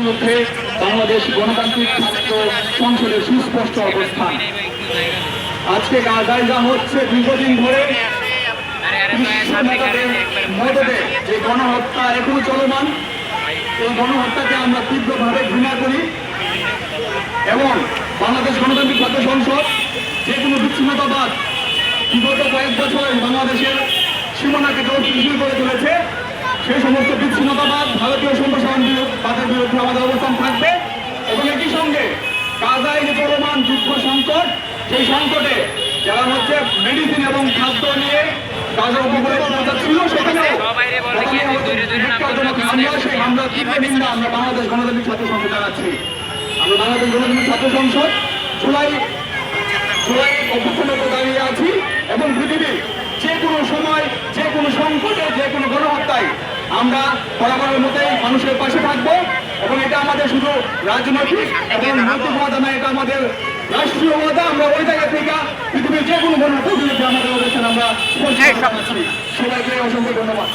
বিরুদ্ধে বাংলাদেশ গণতান্ত্রিক ছাত্র সংসদের সুস্পষ্ট অবস্থান। আজকে গাজায় যা হচ্ছে দীর্ঘদিন ধরে মদদে যে গণহত্যা এখনো চলমান, এই গণহত্যাকে আমরা তীব্রভাবে ঘৃণা করি এবং বাংলাদেশ গণতান্ত্রিক ছাত্র সংসদ যে কোনো বিচ্ছিন্নতাবাদ বিগত কয়েক বছর বাংলাদেশের সীমানাকে জোরদার করে তুলেছে, সেই সমস্ত বিচ্ছিন্নতাবাদ ভারতীয় সম্প্রসারণবাদের বিরুদ্ধে আমাদের অবস্থান থাকবে এবং একই সঙ্গে গাজায় যে চলমান যুদ্ধ সংকট, সেই সংকটে যারা হচ্ছে মেডিসিন এবং খাদ্য নিয়ে গাজা উপকূলে ছিল, সেখানে সেই হামলা তীব্র নিন্দা আমরা বাংলাদেশ গণতান্ত্রিক ছাত্র সংসদ জানাচ্ছি। আমরা বাংলাদেশ গণতান্ত্রিক ছাত্র সংসদ জুলাই অভ্যুত্থানের দাঁড়িয়ে আছি এবং পৃথিবীর যে কোনো সময় যে কোনো সংকটে যে কোনো গণহত্যায় আমরা বরাবরের মধ্যে মানুষের পাশে থাকবো এবং এটা আমাদের শুধু রাজনৈতিক এবং নৈতিক ওয়াদা না, এটা আমাদের রাষ্ট্রীয় ওয়াদা। আমরা ওই জায়গা থেকে পৃথিবীর যে কোনো গণহত্যার বিরুদ্ধে আমাদের অবস্থান আমরা সবাইকে অসংখ্য ধন্যবাদ।